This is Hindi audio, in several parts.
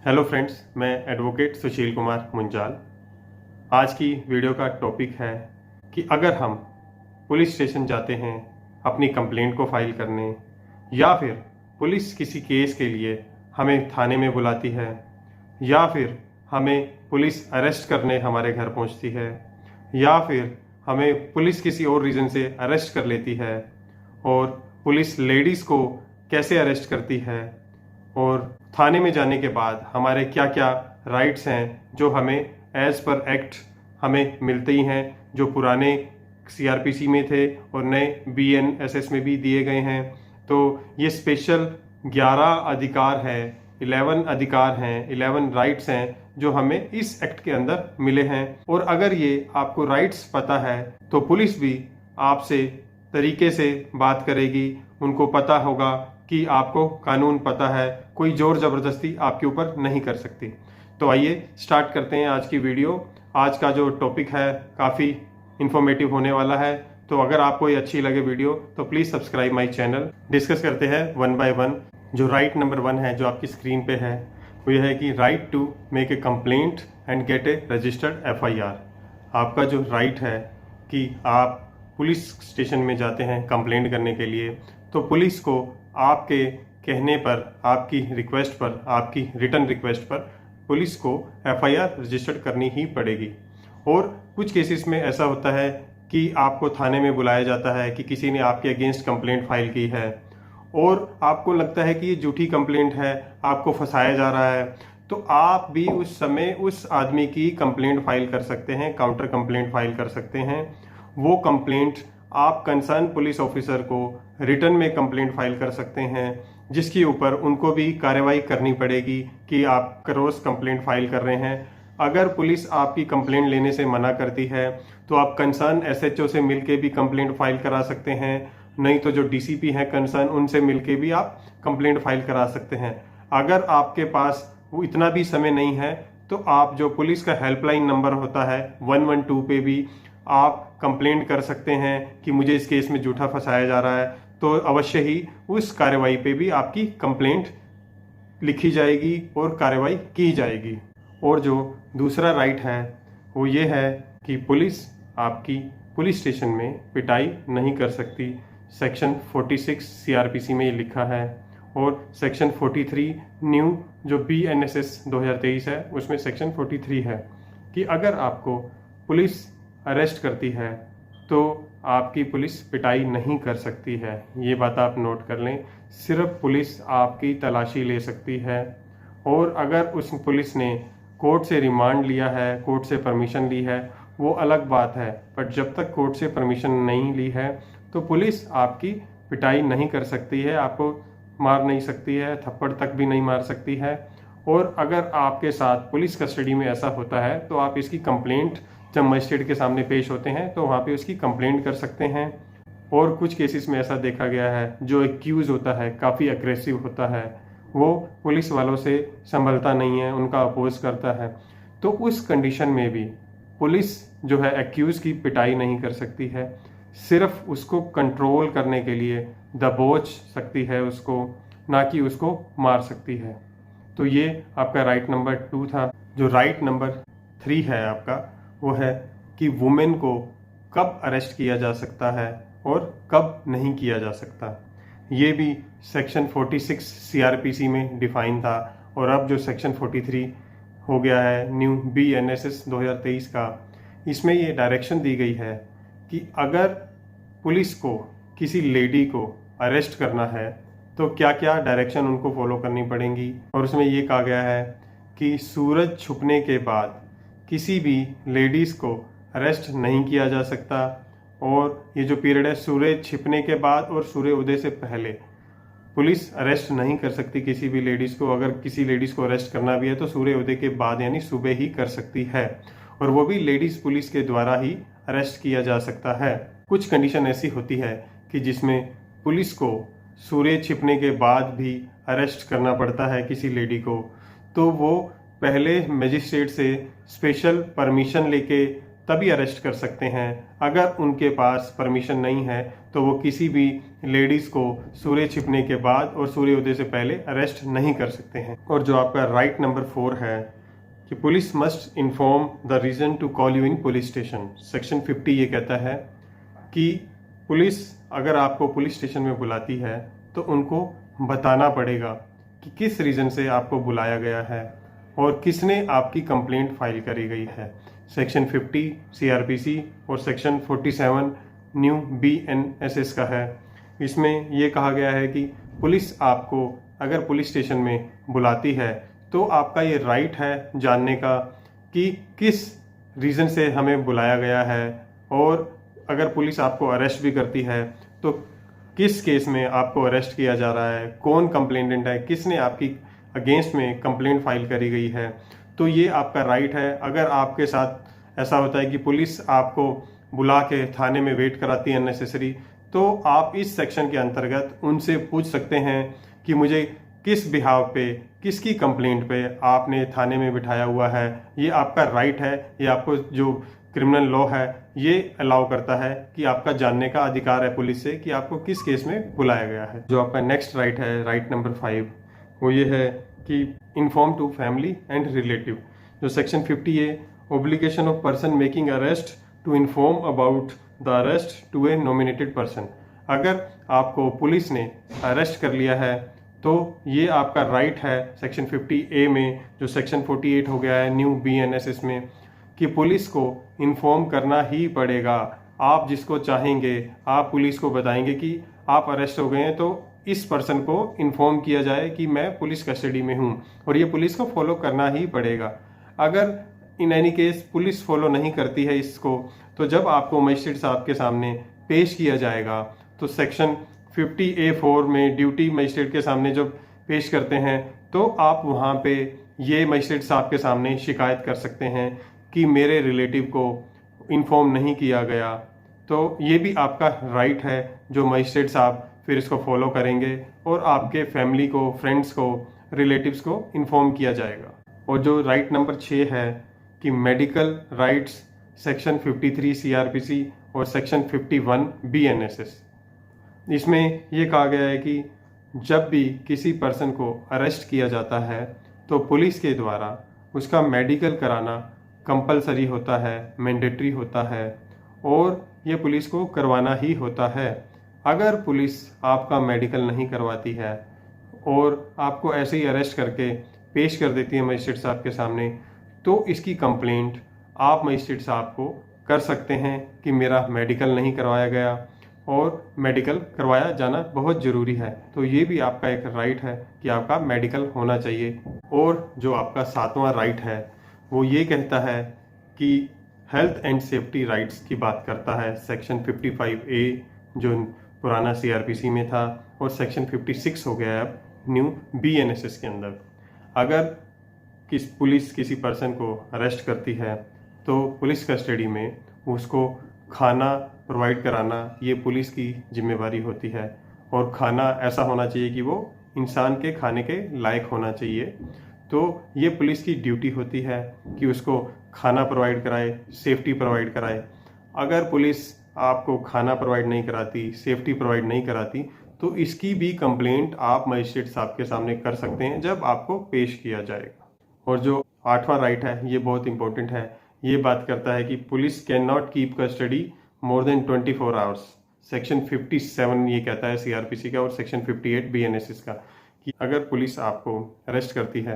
हेलो फ्रेंड्स, मैं एडवोकेट सुशील कुमार मुंजाल। आज की वीडियो का टॉपिक है कि अगर हम पुलिस स्टेशन जाते हैं अपनी कंप्लेंट को फाइल करने, या फिर पुलिस किसी केस के लिए हमें थाने में बुलाती है, या फिर हमें पुलिस अरेस्ट करने हमारे घर पहुंचती है, या फिर हमें पुलिस किसी और रीज़न से अरेस्ट कर लेती है, और पुलिस लेडीज़ को कैसे अरेस्ट करती है, और थाने में जाने के बाद हमारे क्या क्या राइट्स हैं जो हमें एज पर एक्ट हमें मिलते ही हैं, जो पुराने सीआरपीसी में थे और नए बीएनएसएस में भी दिए गए हैं। तो ये स्पेशल 11 अधिकार है, 11 अधिकार हैं, 11 राइट्स हैं जो हमें इस एक्ट के अंदर मिले हैं। और अगर ये आपको राइट्स पता है तो पुलिस भी आपसे तरीके से बात करेगी, उनको पता होगा कि आपको कानून पता है, कोई जोर जबरदस्ती आपके ऊपर नहीं कर सकती। तो आइए स्टार्ट करते हैं आज की वीडियो। आज का जो टॉपिक है काफ़ी इंफॉर्मेटिव होने वाला है, तो अगर आपको ये अच्छी लगे वीडियो तो please subscribe my channel. Discuss करते हैं वन बाय वन। जो राइट नंबर 1 है जो आपकी स्क्रीन पे है वो यह है कि right to make a complaint and get a registered FIR. आपका जो राइट है कि आप पुलिस स्टेशन में जाते हैं कंप्लेंट करने के लिए, तो पुलिस को आपके कहने पर, आपकी रिक्वेस्ट पर, आपकी रिटर्न रिक्वेस्ट पर पुलिस को एफआईआर रजिस्टर्ड करनी ही पड़ेगी। और कुछ केसेस में ऐसा होता है कि आपको थाने में बुलाया जाता है कि किसी ने आपके अगेंस्ट कंप्लेंट फाइल की है और आपको लगता है कि ये झूठी कंप्लेंट है, आपको फंसाया जा रहा है, तो आप भी उस समय उस आदमी की कंप्लेंट फाइल कर सकते हैं, काउंटर कंप्लेंट फाइल कर सकते हैं। वो कंप्लेंट आप कंसर्न पुलिस ऑफिसर को रिटर्न में कंप्लेंट फाइल कर सकते हैं, जिसके ऊपर उनको भी कार्रवाई करनी पड़ेगी कि आप क्रॉस कंप्लेंट फाइल कर रहे हैं। अगर पुलिस आपकी कंप्लेंट लेने से मना करती है तो आप कंसर्न एसएचओ से मिलके भी कंप्लेंट फाइल करा सकते हैं, नहीं तो जो डीसीपी हैं कंसर्न, उनसे मिलके भी आप कंप्लेंट फाइल करा सकते हैं। अगर आपके पास वो इतना भी समय नहीं है तो आप जो पुलिस का हेल्पलाइन नंबर होता है 112 पे भी आप कंप्लेंट कर सकते हैं कि मुझे इस केस में झूठा फंसाया जा रहा है, तो अवश्य ही उस कार्रवाई पे भी आपकी कंप्लेंट लिखी जाएगी और कार्रवाई की जाएगी। और जो दूसरा राइट है वो ये है कि पुलिस आपकी पुलिस स्टेशन में पिटाई नहीं कर सकती। सेक्शन 46 सीआरपीसी में ये लिखा है, और सेक्शन 43 न्यू जो बीएनएसएस 2023 है उसमें सेक्शन 43 है कि अगर आपको पुलिस अरेस्ट करती है तो आपकी पुलिस पिटाई नहीं कर सकती है। ये बात आप नोट कर लें। सिर्फ पुलिस आपकी तलाशी ले सकती है, और अगर उस पुलिस ने कोर्ट से रिमांड लिया है, कोर्ट से परमिशन ली है, वो अलग बात है। बट जब तक कोर्ट से परमिशन नहीं ली है तो पुलिस आपकी पिटाई नहीं कर सकती है, आपको मार नहीं सकती है, थप्पड़ तक भी नहीं मार सकती है। और अगर आपके साथ पुलिस कस्टडी में ऐसा होता है तो आप इसकी कंप्लेंट जब मजिस्ट्रेट के सामने पेश होते हैं तो वहाँ पे उसकी कंप्लेंट कर सकते हैं। और कुछ केसेस में ऐसा देखा गया है जो एक्यूज होता है काफ़ी अग्रेसिव होता है, वो पुलिस वालों से संभलता नहीं है, उनका अपोज करता है, तो उस कंडीशन में भी पुलिस जो है एक्यूज की पिटाई नहीं कर सकती है, सिर्फ उसको कंट्रोल करने के लिए दबोच सकती है उसको, ना कि उसको मार सकती है। तो ये आपका राइट नंबर 2 था। जो राइट नंबर 3 है आपका वो है कि वुमेन को कब अरेस्ट किया जा सकता है और कब नहीं किया जा सकता। ये भी सेक्शन 46 सीआरपीसी में डिफाइन था, और अब जो सेक्शन 43 हो गया है न्यू बीएनएसएस 2023 का, इसमें ये डायरेक्शन दी गई है कि अगर पुलिस को किसी लेडी को अरेस्ट करना है तो क्या क्या डायरेक्शन उनको फॉलो करनी पड़ेंगी। और उसमें ये कहा गया है कि सूरज छुपने के बाद किसी भी लेडीज़ को अरेस्ट नहीं किया जा सकता, और ये जो पीरियड है सूरज छिपने के बाद और सूर्य उदय से पहले पुलिस अरेस्ट नहीं कर सकती किसी भी लेडीज़ को। अगर किसी लेडीज़ को अरेस्ट करना भी है तो सूर्य उदय के बाद यानी सुबह ही कर सकती है, और वो भी लेडीज़ पुलिस के द्वारा ही अरेस्ट किया जा सकता है। कुछ कंडीशन ऐसी होती है कि जिसमें पुलिस को सूर्य छिपने के बाद भी अरेस्ट करना पड़ता है किसी लेडी को, तो वो पहले मजिस्ट्रेट से स्पेशल परमिशन लेके तभी अरेस्ट कर सकते हैं। अगर उनके पास परमिशन नहीं है तो वो किसी भी लेडीज़ को सूर्य छिपने के बाद और सूर्योदय से पहले अरेस्ट नहीं कर सकते हैं। और जो आपका राइट नंबर 4 है कि police must inform the reason to call you in police station. Section 50 ये कहता है कि पुलिस अगर आपको पुलिस स्टेशन में बुलाती है तो उनको बताना पड़ेगा कि किस रीज़न से आपको बुलाया गया है और किसने आपकी कंप्लेंट फाइल करी गई है। सेक्शन 50 सीआरपीसी और सेक्शन 47 न्यू बीएनएसएस का है। इसमें यह कहा गया है कि पुलिस आपको अगर पुलिस स्टेशन में बुलाती है तो आपका ये राइट है जानने का कि किस रीज़न से हमें बुलाया गया है, और अगर पुलिस आपको अरेस्ट भी करती है तो किस केस में आपको अरेस्ट किया जा रहा है, कौन कंप्लेनेंट है, किसने आपकी अगेंस्ट में कंप्लेंट फाइल करी गई है। तो ये आपका राइट है। अगर आपके साथ ऐसा होता है कि पुलिस आपको बुला के थाने में वेट कराती है अननेसेसरी, तो आप इस सेक्शन के अंतर्गत उनसे पूछ सकते हैं कि मुझे किस बिहाव पे, किसकी कंप्लेंट पे आपने थाने में बिठाया हुआ है। ये आपका राइट है। ये आपको जो क्रिमिनल लॉ है ये अलाउ करता है कि आपका जानने का अधिकार है पुलिस से कि आपको किस केस में बुलाया गया है। जो आपका नेक्स्ट राइट है, राइट नंबर 5, वो ये है कि inform to family and relative. जो सेक्शन 50 है, obligation of person making arrest to inform about the arrest to a nominated person. अगर आपको पुलिस ने अरेस्ट कर लिया है तो ये आपका राइट है सेक्शन 50A में, जो सेक्शन 48 हो गया है न्यू बीएनएसएस में, कि पुलिस को इन्फॉर्म करना ही पड़ेगा। आप जिसको चाहेंगे आप पुलिस को बताएंगे कि आप अरेस्ट हो गए हैं, तो इस पर्सन को इन्फॉर्म किया जाए कि मैं पुलिस कस्टडी में हूँ, और ये पुलिस को फॉलो करना ही पड़ेगा। अगर in any case police follow नहीं करती है इसको, तो जब आपको मजिस्ट्रेट साहब के सामने पेश किया जाएगा तो सेक्शन 50A(4) में ड्यूटी मजिस्ट्रेट के सामने जब पेश करते हैं तो आप वहाँ पे ये मजिस्ट्रेट साहब के सामने शिकायत कर सकते हैं कि मेरे रिलेटिव को इन्फॉर्म नहीं किया गया। तो ये भी आपका राइट है जो मजिस्ट्रेट साहब फिर इसको फॉलो करेंगे और आपके फैमिली को, फ्रेंड्स को, रिलेटिव्स को इन्फॉर्म किया जाएगा। और जो राइट नंबर 6 है कि मेडिकल राइट्स, सेक्शन 53 सीआरपीसी और सेक्शन 51 बीएनएसएस। इसमें ये कहा गया है कि जब भी किसी पर्सन को अरेस्ट किया जाता है तो पुलिस के द्वारा उसका मेडिकल कराना कंपलसरी होता है, मैंडेटरी होता है, और ये पुलिस को करवाना ही होता है। अगर पुलिस आपका मेडिकल नहीं करवाती है और आपको ऐसे ही अरेस्ट करके पेश कर देती है मजिस्ट्रेट साहब के सामने, तो इसकी कंप्लेंट आप मजिस्ट्रेट साहब को कर सकते हैं कि मेरा मेडिकल नहीं करवाया गया और मेडिकल करवाया जाना बहुत ज़रूरी है। तो ये भी आपका एक राइट है कि आपका मेडिकल होना चाहिए। और जो आपका 7वां राइट है वो ये कहता है कि हेल्थ एंड सेफ्टी राइट्स की बात करता है। सेक्शन 55A जो पुराना सीआरपीसी में था, और सेक्शन 56 हो गया है अब न्यू बीएनएसएस के अंदर। अगर पुलिस किसी पर्सन को अरेस्ट करती है तो पुलिस कस्टडी में उसको खाना प्रोवाइड कराना ये पुलिस की जिम्मेवारी होती है, और खाना ऐसा होना चाहिए कि वो इंसान के खाने के लायक होना चाहिए। तो ये पुलिस की ड्यूटी होती है कि उसको खाना प्रोवाइड कराए, सेफ्टी प्रोवाइड कराए। अगर पुलिस आपको खाना प्रोवाइड नहीं कराती, सेफ्टी प्रोवाइड नहीं कराती, तो इसकी भी कंप्लेंट आप मजिस्ट्रेट साहब के सामने कर सकते हैं जब आपको पेश किया जाएगा। और जो 8वां राइट है ये बहुत इंपॉर्टेंट है। ये बात करता है कि police can not keep custody more than 24 hours. Section 57 ये कहता है सीआरपीसी का, और सेक्शन 58 बीएनएसएस का, कि अगर पुलिस आपको अरेस्ट करती है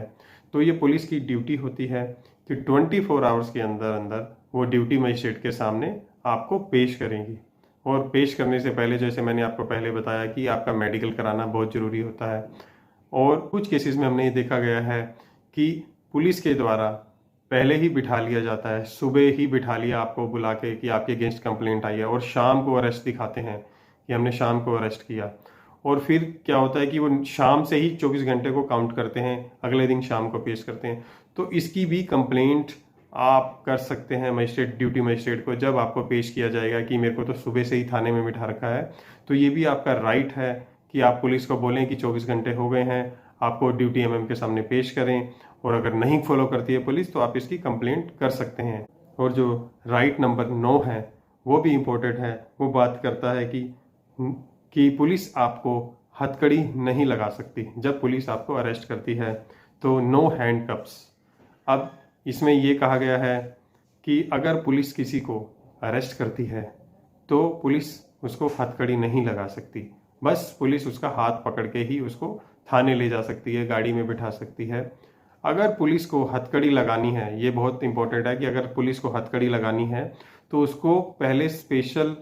तो ये पुलिस की ड्यूटी होती है कि 24 आवर्स के अंदर अंदर वो ड्यूटी मजिस्ट्रेट के सामने आपको पेश करेंगी। और पेश करने से पहले, जैसे मैंने आपको पहले बताया, कि आपका मेडिकल कराना बहुत ज़रूरी होता है। और कुछ केसेस में हमने ये देखा गया है कि पुलिस के द्वारा पहले ही बिठा लिया जाता है, सुबह ही बिठा लिया आपको बुला के कि आपके अगेंस्ट कंप्लेंट आई है, और शाम को अरेस्ट दिखाते हैं कि हमने शाम को अरेस्ट किया। और फिर क्या होता है कि वो शाम से ही 24 घंटे को काउंट करते हैं, अगले दिन शाम को पेश करते हैं। तो इसकी भी कंप्लेंट आप कर सकते हैं मजिस्ट्रेट, ड्यूटी मजिस्ट्रेट को, जब आपको पेश किया जाएगा कि मेरे को तो सुबह से ही थाने में बिठा रखा है। तो ये भी आपका राइट है कि आप पुलिस को बोलें कि 24 घंटे हो गए हैं, आपको ड्यूटी एमएम के सामने पेश करें, और अगर नहीं फॉलो करती है पुलिस तो आप इसकी कंप्लेंट कर सकते हैं। और जो राइट नंबर 9 है वो भी इम्पोर्टेंट है। वो बात करता है कि पुलिस आपको हथकड़ी नहीं लगा सकती। जब पुलिस आपको अरेस्ट करती है तो नो हैंडकफ्स। अब इसमें ये कहा गया है कि अगर पुलिस किसी को अरेस्ट करती है तो पुलिस उसको हथकड़ी नहीं लगा सकती। बस पुलिस उसका हाथ पकड़ के ही उसको थाने ले जा सकती है, गाड़ी में बिठा सकती है। अगर पुलिस को हथकड़ी लगानी है, ये बहुत इंपॉर्टेंट है कि अगर पुलिस को हथकड़ी लगानी है तो उसको पहले स्पेशल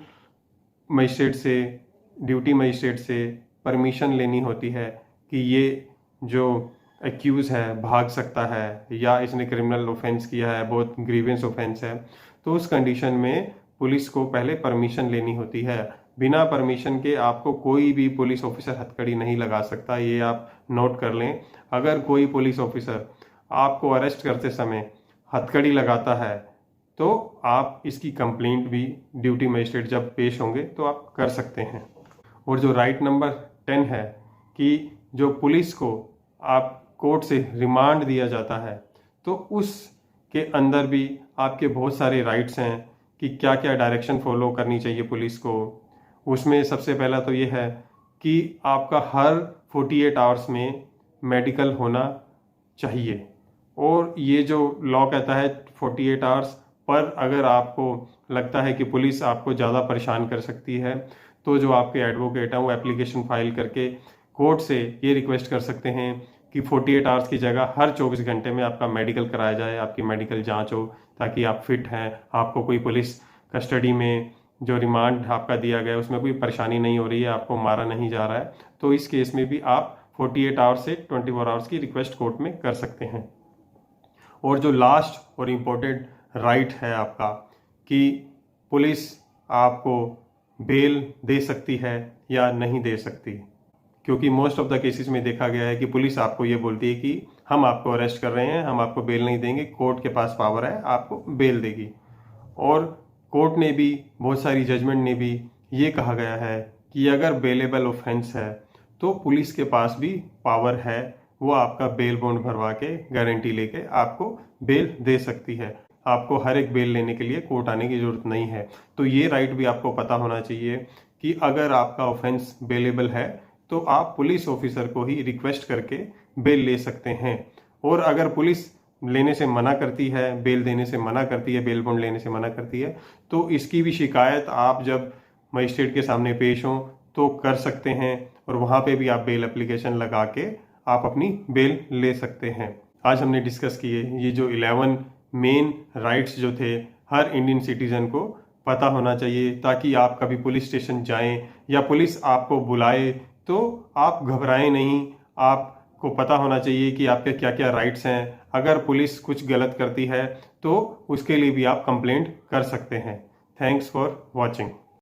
मजिस्ट्रेट से, ड्यूटी मजिस्ट्रेट से परमिशन लेनी होती है कि ये जो एक्यूज है भाग सकता है या इसने क्रिमिनल ऑफेंस किया है, बहुत ग्रीवेंस ऑफेंस है, तो उस कंडीशन में पुलिस को पहले परमिशन लेनी होती है। बिना परमिशन के आपको कोई भी पुलिस ऑफिसर हथकड़ी नहीं लगा सकता, ये आप नोट कर लें। अगर कोई पुलिस ऑफिसर आपको अरेस्ट करते समय हथकड़ी लगाता है तो आप इसकी कंप्लेंट भी ड्यूटी मजिस्ट्रेट जब पेश होंगे तो आप कर सकते हैं। और जो राइट नंबर 10 है कि जो पुलिस को आप कोर्ट से रिमांड दिया जाता है तो उसके अंदर भी आपके बहुत सारे राइट्स हैं कि क्या क्या डायरेक्शन फॉलो करनी चाहिए पुलिस को। उसमें सबसे पहला तो ये है कि आपका हर 48 आवर्स में मेडिकल होना चाहिए। और ये जो लॉ कहता है 48 आवर्स पर, अगर आपको लगता है कि पुलिस आपको ज़्यादा परेशान कर सकती है तो जो आपके एडवोकेट हैं वो एप्लीकेशन फाइल करके कोर्ट से ये रिक्वेस्ट कर सकते हैं कि 48 आवर्स की जगह हर 24 घंटे में आपका मेडिकल कराया जाए, आपकी मेडिकल जांच हो, ताकि आप फिट हैं, आपको कोई पुलिस कस्टडी में जो रिमांड आपका दिया गया है उसमें कोई परेशानी नहीं हो रही है, आपको मारा नहीं जा रहा है। तो इस केस में भी आप 48 आवर्स से 24 आवर्स की रिक्वेस्ट कोर्ट में कर सकते हैं। और जो लास्ट और इम्पोर्टेंट राइट है आपका कि पुलिस आपको बेल दे सकती है या नहीं दे सकती, क्योंकि मोस्ट ऑफ द केसेस में देखा गया है कि पुलिस आपको ये बोलती है कि हम आपको अरेस्ट कर रहे हैं, हम आपको बेल नहीं देंगे, कोर्ट के पास पावर है, आपको बेल देगी। और कोर्ट ने भी, बहुत सारी जजमेंट ने भी ये कहा गया है कि अगर बेलेबल ऑफेंस है तो पुलिस के पास भी पावर है, वो आपका बेल बॉन्ड भरवा के गारंटी लेके आपको बेल दे सकती है। आपको हर एक बेल लेने के लिए कोर्ट आने की जरूरत नहीं है। तो ये राइट भी आपको पता होना चाहिए कि अगर आपका ऑफेंस बेलेबल है तो आप पुलिस ऑफिसर को ही रिक्वेस्ट करके बेल ले सकते हैं। और अगर पुलिस लेने से मना करती है, बेल देने से मना करती है, बेल बॉन्ड लेने से मना करती है, तो इसकी भी शिकायत आप जब मजिस्ट्रेट के सामने पेश हों तो कर सकते हैं और वहाँ पे भी आप बेल एप्लीकेशन लगा के आप अपनी बेल ले सकते हैं। आज हमने डिस्कस किए ये जो 11 मेन राइट्स जो थे हर इंडियन सिटीजन को पता होना चाहिए, ताकि आप कभी पुलिस स्टेशन जाएं या पुलिस आपको बुलाए तो आप घबराएं नहीं। आपको पता होना चाहिए कि आपके क्या क्या राइट्स हैं। अगर पुलिस कुछ गलत करती है तो उसके लिए भी आप कंप्लेंट कर सकते हैं। Thanks for watching.